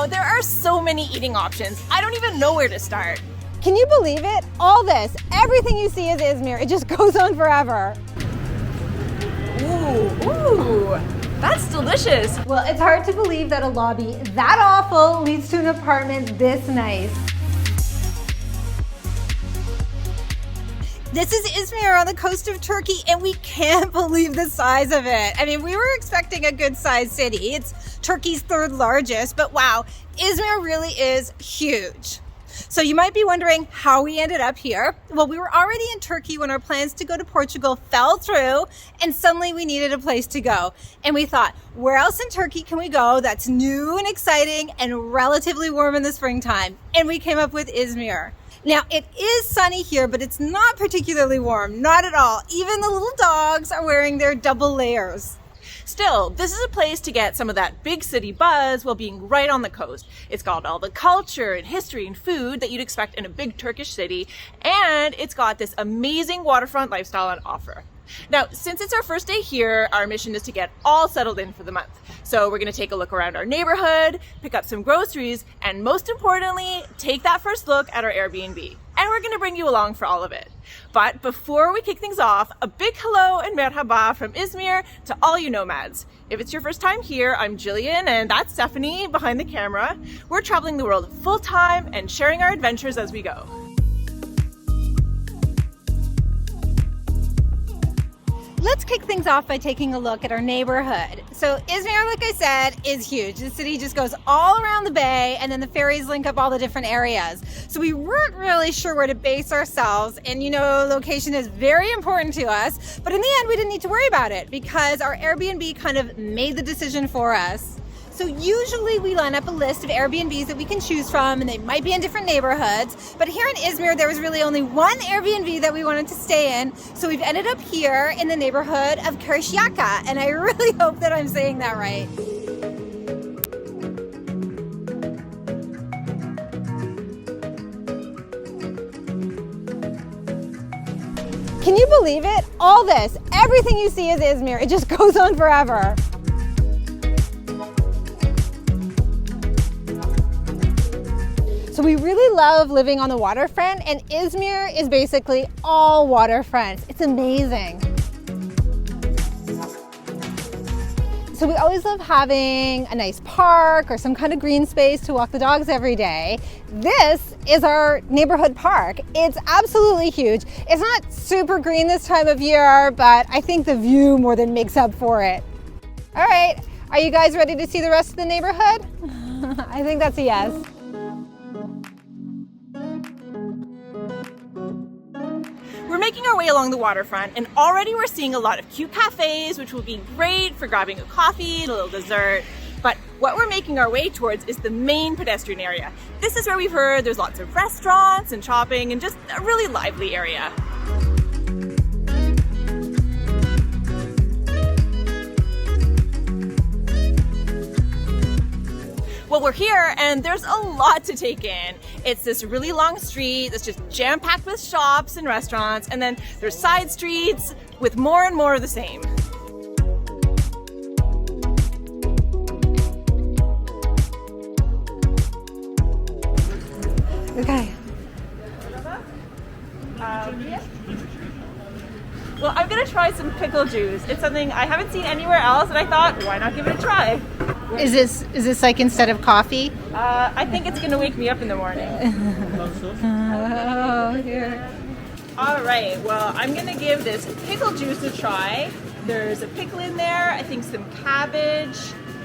Wow, there are so many eating options. I don't even know where to start. Can you believe it? All this, everything you see is Izmir. It just goes on forever. Ooh, that's delicious. Well, it's hard to believe that a lobby that awful leads to an apartment this nice. This is Izmir on the coast of Turkey, and we can't believe the size of it. I mean, we were expecting a good-sized city. It's Turkey's third largest, but wow, Izmir really is huge. So you might be wondering how we ended up here. Well, we were already in Turkey when our plans to go to Portugal fell through, and suddenly we needed a place to go. And we thought, where else in Turkey can we go that's new and exciting and relatively warm in the springtime? And we came up with Izmir. Now, it is sunny here, but it's not particularly warm, not at all. Even the little dogs are wearing their double layers. Still, this is a place to get some of that big city buzz while being right on the coast. It's got all the culture and history and food that you'd expect in a big Turkish city, and it's got this amazing waterfront lifestyle on offer. Now, since it's our first day here, our mission is to get all settled in for the month. So we're going to take a look around our neighborhood, pick up some groceries, and most importantly, take that first look at our Airbnb. And we're going to bring you along for all of it. But before we kick things off, a big hello and merhaba from Izmir to all you nomads. If it's your first time here, I'm Gillian, and that's Stephanie behind the camera. We're traveling the world full time and sharing our adventures as we go. Let's kick things off by taking a look at our neighborhood. So Izmir, like I said, is huge. The city just goes all around the bay, and then the ferries link up all the different areas. So we weren't really sure where to base ourselves, and you know, location is very important to us, but in the end we didn't need to worry about it because our Airbnb kind of made the decision for us. So usually we line up a list of Airbnbs that we can choose from, and they might be in different neighborhoods. But here in Izmir, there was really only one Airbnb that we wanted to stay in. So we've ended up here in the neighborhood of Karsiyaka, and I really hope that I'm saying that right. Can you believe it? All this, everything you see is Izmir. It just goes on forever. So we really love living on the waterfront, and Izmir is basically all waterfront. It's amazing. So we always love having a nice park or some kind of green space to walk the dogs every day. This is our neighborhood park. It's absolutely huge. It's not super green this time of year, but I think the view more than makes up for it. All right, are you guys ready to see the rest of the neighborhood? I think that's a yes. We're making our way along the waterfront, and already we're seeing a lot of cute cafes, which will be great for grabbing a coffee and a little dessert. But what we're making our way towards is the main pedestrian area. This is where we've heard there's lots of restaurants and shopping and just a really lively area. Well, we're here and there's a lot to take in. It's this really long street that's just jam-packed with shops and restaurants, and then there's side streets with more and more of the same. Okay. Well, I'm gonna try some pickle juice. It's something I haven't seen anywhere else, and I thought, why not give it a try? Is this like instead of coffee? I think it's gonna wake me up in the morning. Oh, here. All right, well, I'm gonna give this pickle juice a try. There's a pickle in there, I think some cabbage,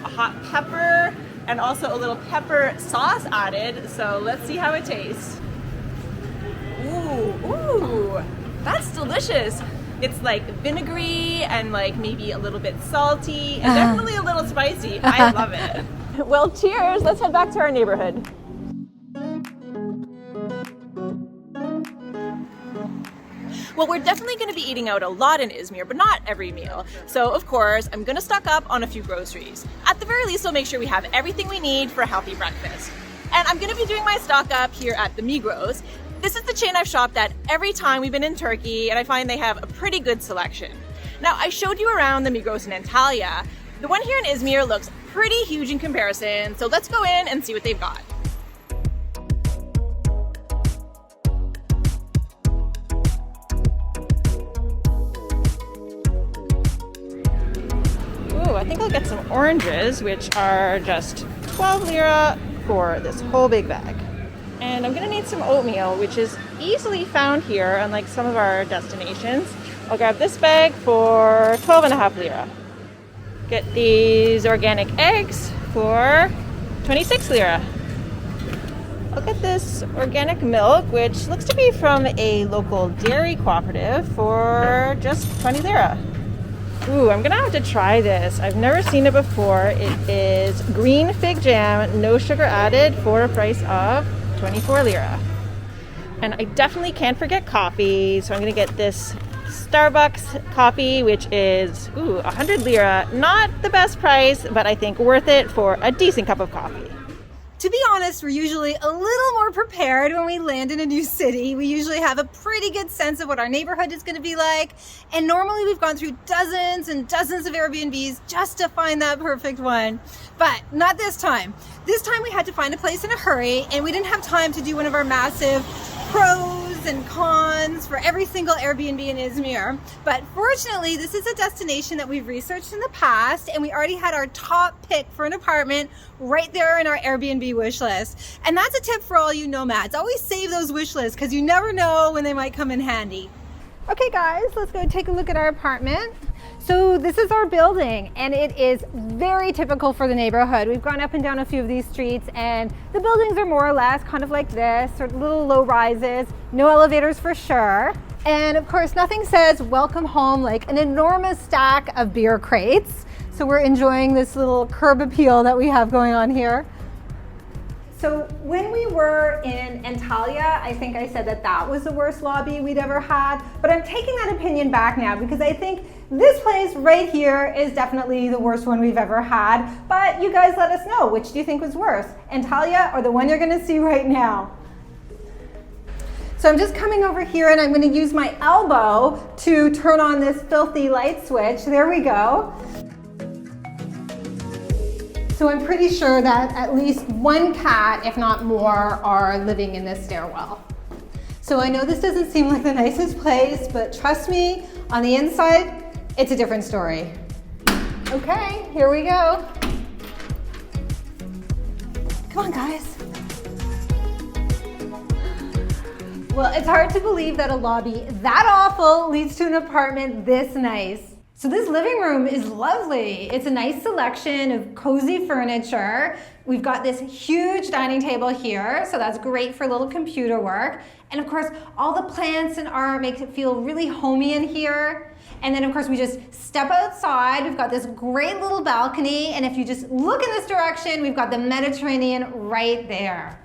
a hot pepper, and also a little pepper sauce added. So let's see how it tastes. Ooh, that's delicious. It's like vinegary and like maybe a little bit salty and definitely a little spicy. I love it. Well, cheers. Let's head back to our neighborhood. Well, we're definitely going to be eating out a lot in Izmir, but not every meal. So, of course, I'm going to stock up on a few groceries. At the very least, we'll make sure we have everything we need for a healthy breakfast. And I'm going to be doing my stock up here at the Migros. This is the chain I've shopped at every time we've been in Turkey, and I find they have a pretty good selection. Now, I showed you around the Migros in Antalya. The one here in Izmir looks pretty huge in comparison, so let's go in and see what they've got. Ooh, I think I'll get some oranges, which are just 12 lira for this whole big bag. And I'm gonna need some oatmeal, which is easily found here, unlike some of our destinations. I'll grab this bag for 12.5 lira. Get these organic eggs for 26 lira. I'll get this organic milk, which looks to be from a local dairy cooperative, for just 20 lira. Ooh, I'm gonna have to try this. I've never seen it before. It is green fig jam, no sugar added, for a price of 24 lira. And I definitely can't forget coffee, so I'm gonna get this Starbucks coffee, which is 100 lira. Not the best price, but I think worth it for a decent cup of coffee. To be honest, we're usually a little more prepared when we land in a new city. We usually have a pretty good sense of what our neighborhood is going to be like. And normally we've gone through dozens and dozens of Airbnbs just to find that perfect one. But not this time. This time we had to find a place in a hurry, and we didn't have time to do one of our massive pros and cons for every single Airbnb in Izmir. But fortunately, this is a destination that we've researched in the past, and we already had our top pick for an apartment right there in our Airbnb wish list. And that's a tip for all you nomads. Always save those wish lists, because you never know when they might come in handy. Okay guys, let's go take a look at our apartment. So this is our building, and it is very typical for the neighborhood. We've gone up and down a few of these streets, and the buildings are more or less kind of like this, or little low rises, no elevators for sure. And of course, nothing says welcome home like an enormous stack of beer crates. So we're enjoying this little curb appeal that we have going on here. So when we were in Antalya, I think I said that that was the worst lobby we'd ever had, but I'm taking that opinion back now, because I think this place right here is definitely the worst one we've ever had. But you guys let us know, which do you think was worse, Antalya or the one you're gonna see right now? So I'm just coming over here, and I'm gonna use my elbow to turn on this filthy light switch. There we go. So I'm pretty sure that at least one cat, if not more, are living in this stairwell. So I know this doesn't seem like the nicest place, but trust me, on the inside, it's a different story. Okay, here we go. Come on, guys. Well, it's hard to believe that a lobby that awful leads to an apartment this nice. So this living room is lovely. It's a nice selection of cozy furniture. We've got this huge dining table here, so that's great for a little computer work. And of course, all the plants and art makes it feel really homey in here. And then of course, we just step outside. We've got this great little balcony, and if you just look in this direction, we've got the Mediterranean right there.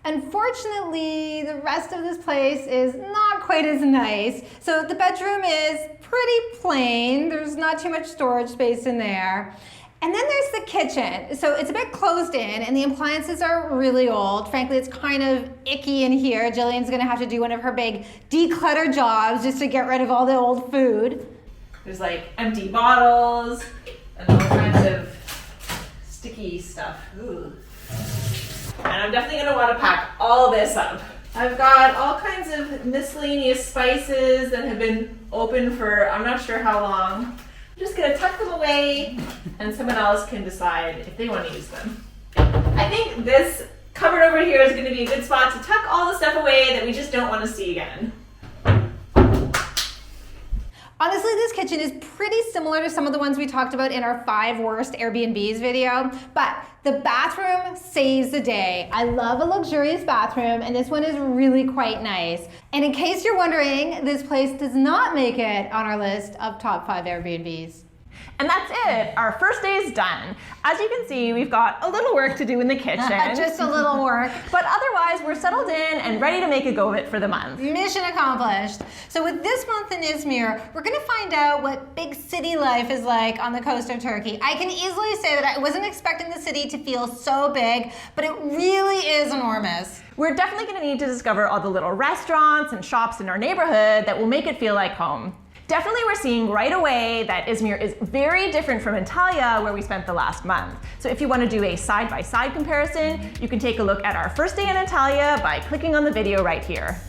Unfortunately, the rest of this place is not quite as nice. So the bedroom is pretty plain. There's not too much storage space in there. And then there's the kitchen. So it's a bit closed in, and the appliances are really old. Frankly, it's kind of icky in here. Gillian's gonna have to do one of her big declutter jobs just to get rid of all the old food. There's like empty bottles and all kinds of sticky stuff. Ooh. And I'm definitely gonna wanna pack all this up. I've got all kinds of miscellaneous spices that have been open for I'm not sure how long. I'm just gonna tuck them away, and someone else can decide if they wanna use them. I think this cupboard over here is gonna be a good spot to tuck all the stuff away that we just don't wanna see again. Honestly, this kitchen is pretty similar to some of the ones we talked about in our 5 worst Airbnbs video, but the bathroom saves the day. I love a luxurious bathroom, and this one is really quite nice. And in case you're wondering, this place does not make it on our list of top 5 Airbnbs. And that's it. Our first day is done. As you can see, we've got a little work to do in the kitchen. Just a little work. But otherwise, we're settled in and ready to make a go of it for the month. Mission accomplished. So with this month in Izmir, we're gonna find out what big city life is like on the coast of Turkey. I can easily say that I wasn't expecting the city to feel so big, but it really is enormous. We're definitely gonna need to discover all the little restaurants and shops in our neighborhood that will make it feel like home. Definitely we're seeing right away that Izmir is very different from Antalya, where we spent the last month. So if you want to do a side-by-side comparison, you can take a look at our first day in Antalya by clicking on the video right here.